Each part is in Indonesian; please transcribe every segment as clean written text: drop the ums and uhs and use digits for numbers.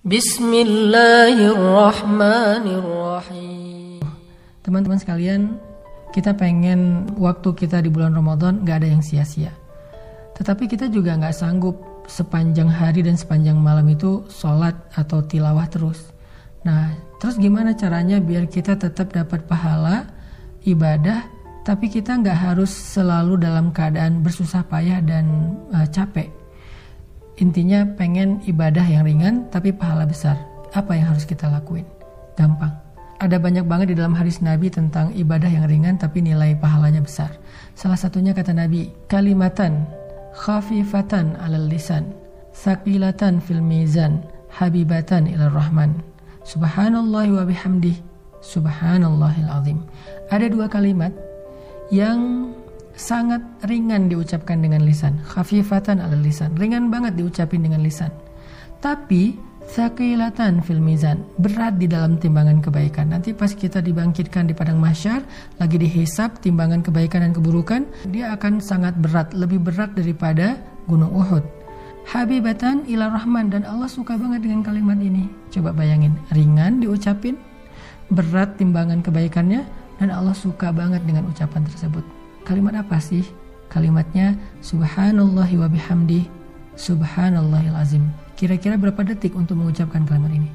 Bismillahirrahmanirrahim. Teman-teman sekalian, kita pengen waktu kita di bulan Ramadan gak ada yang sia-sia. Tetapi kita juga gak sanggup sepanjang hari dan sepanjang malam itu sholat atau tilawah terus. Nah, terus gimana caranya biar kita tetap dapat pahala ibadah, tapi kita gak harus selalu dalam keadaan bersusah payah dan capek. Intinya pengen ibadah yang ringan tapi pahala besar. Apa yang harus kita lakuin? Gampang. Ada banyak banget di dalam hadis Nabi tentang ibadah yang ringan tapi nilai pahalanya besar. Salah satunya kata Nabi, kalimatan khafifatan 'alal lisan, tsaqilatan fil mizan, habibatan ilar rahman. Subhanallahi wa bihamdihi, subhanallahil azim. Ada dua kalimat yang sangat ringan diucapkan dengan lisan, khafifatan 'alal lisan, ringan banget diucapin dengan lisan. Tapi tsaqilatan fil mizan, berat di dalam timbangan kebaikan. Nanti pas kita dibangkitkan di padang mahsyar, lagi dihisab timbangan kebaikan dan keburukan, dia akan sangat berat, lebih berat daripada gunung Uhud. Habibatan ila rahman, dan Allah suka banget dengan kalimat ini. Coba bayangin, ringan diucapin, berat timbangan kebaikannya, dan Allah suka banget dengan ucapan tersebut. Kalimat apa sih? Kalimatnya subhanallahi wa bihamdihi, subhanallahil azim. Kira-kira berapa detik untuk mengucapkan kalimat ini?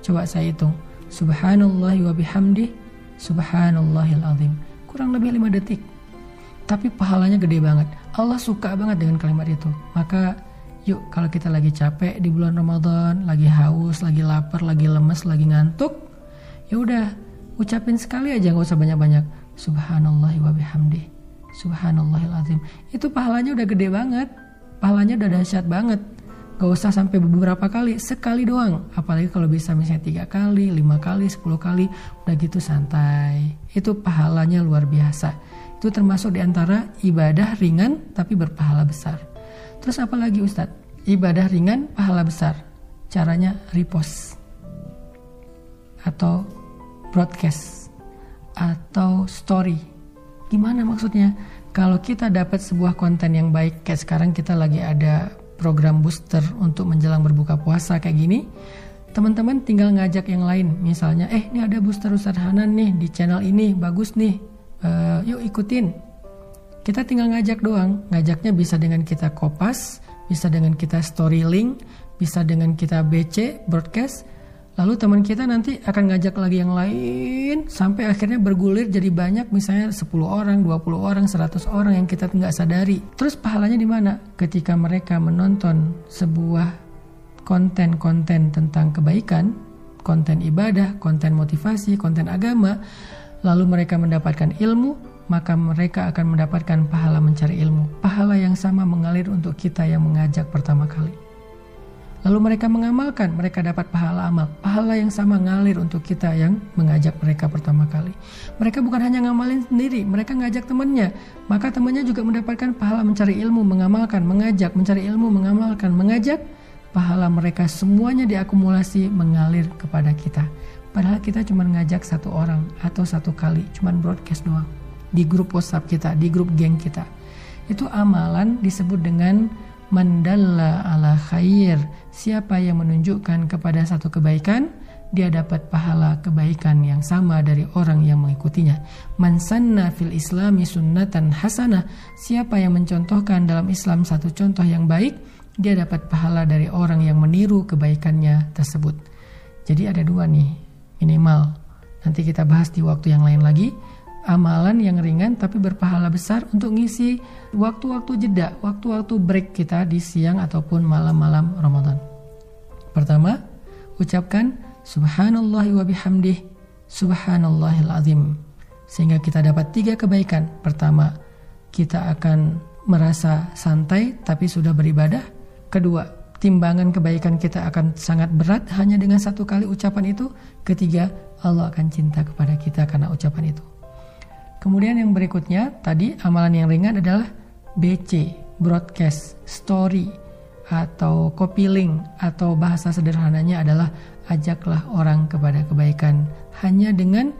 Coba saya hitung. Subhanallahi wa bihamdihi, subhanallahil azim. Kurang lebih 5 detik. Tapi pahalanya gede banget. Allah suka banget dengan kalimat itu. Maka yuk, kalau kita lagi capek di bulan Ramadan, lagi haus, lagi lapar, lagi lemes, lagi ngantuk, ya udah ucapin sekali aja, nggak usah banyak-banyak. Subhanallahi wa bihamdihi, subhanallahil azim. Itu pahalanya udah gede banget. Pahalanya udah dahsyat banget. Gak usah sampai beberapa kali, sekali doang. Apalagi kalau bisa misalnya 3 kali, 5 kali, 10 kali, udah gitu santai. Itu pahalanya luar biasa. Itu termasuk diantara ibadah ringan tapi berpahala besar. Terus apa lagi Ustadz? Ibadah ringan, pahala besar. Caranya repost atau broadcast atau story. Gimana maksudnya? Kalau kita dapat sebuah konten yang baik, kayak sekarang kita lagi ada program booster untuk menjelang berbuka puasa kayak gini, teman-teman tinggal ngajak yang lain. Misalnya, ini ada booster Ustadz Hanan nih di channel ini, bagus nih, yuk ikutin. Kita tinggal ngajak doang. Ngajaknya bisa dengan kita kopas, bisa dengan kita story link, bisa dengan kita BC, broadcast. Lalu teman kita nanti akan ngajak lagi yang lain sampai akhirnya bergulir jadi banyak, misalnya 10 orang, 20 orang, 100 orang yang kita nggak sadari. Terus pahalanya di mana? Ketika mereka menonton sebuah konten-konten tentang kebaikan, konten ibadah, konten motivasi, konten agama, lalu mereka mendapatkan ilmu, maka mereka akan mendapatkan pahala mencari ilmu. Pahala yang sama mengalir untuk kita yang mengajak pertama kali. Lalu mereka mengamalkan, mereka dapat pahala amal. Pahala yang sama ngalir untuk kita yang mengajak mereka pertama kali. Mereka bukan hanya ngamalin sendiri, mereka ngajak temannya. Maka temannya juga mendapatkan pahala mencari ilmu, mengamalkan, mengajak, mencari ilmu, mengamalkan, mengajak. Pahala mereka semuanya diakumulasi mengalir kepada kita. Padahal kita cuma ngajak 1 orang atau 1 kali, cuma broadcast doang. Di grup WhatsApp kita, di grup geng kita. Itu amalan disebut dengan mandalla ala khair. Siapa yang menunjukkan kepada satu kebaikan, dia dapat pahala kebaikan yang sama dari orang yang mengikutinya. Man sanna fil islami sunnatan hasanah. Siapa yang mencontohkan dalam Islam satu contoh yang baik, dia dapat pahala dari orang yang meniru kebaikannya tersebut. Jadi ada 2 nih minimal. Nanti kita bahas di waktu yang lain lagi. Amalan yang ringan tapi berpahala besar untuk ngisi waktu-waktu jeda, waktu-waktu break kita di siang ataupun malam-malam Ramadan. Pertama, ucapkan subhanallahi wa bihamdihi, subhanallahil azim. Sehingga kita dapat 3 kebaikan. Pertama, kita akan merasa santai tapi sudah beribadah. Kedua, timbangan kebaikan kita akan sangat berat hanya dengan 1 kali ucapan itu. Ketiga, Allah akan cinta kepada kita karena ucapan itu. Kemudian yang berikutnya, tadi amalan yang ringan adalah BC, broadcast, story, atau copy link, atau bahasa sederhananya adalah ajaklah orang kepada kebaikan hanya dengan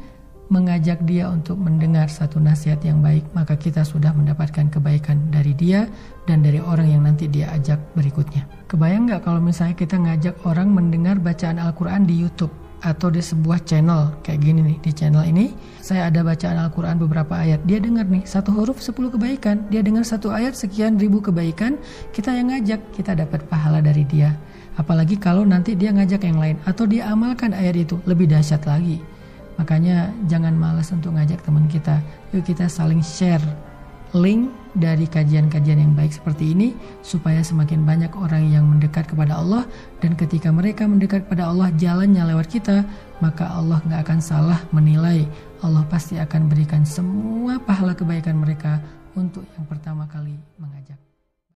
mengajak dia untuk mendengar satu nasihat yang baik, maka kita sudah mendapatkan kebaikan dari dia dan dari orang yang nanti dia ajak berikutnya. Kebayang nggak kalau misalnya kita ngajak orang mendengar bacaan Al-Quran di YouTube atau di sebuah channel kayak gini nih. Di channel ini saya ada bacaan Al-Quran beberapa ayat, dia dengar nih 1 huruf 10 kebaikan, dia dengar 1 ayat sekian ribu kebaikan, kita yang ngajak, kita dapat pahala dari dia. Apalagi kalau nanti dia ngajak yang lain atau dia amalkan ayat itu, lebih dahsyat lagi. Makanya jangan malas untuk ngajak teman kita. Yuk kita saling share link dari kajian-kajian yang baik seperti ini, supaya semakin banyak orang yang mendekat kepada Allah. Dan ketika mereka mendekat kepada Allah, jalannya lewat kita, maka Allah gak akan salah menilai. Allah pasti akan berikan semua pahala kebaikan mereka untuk yang pertama kali mengajak.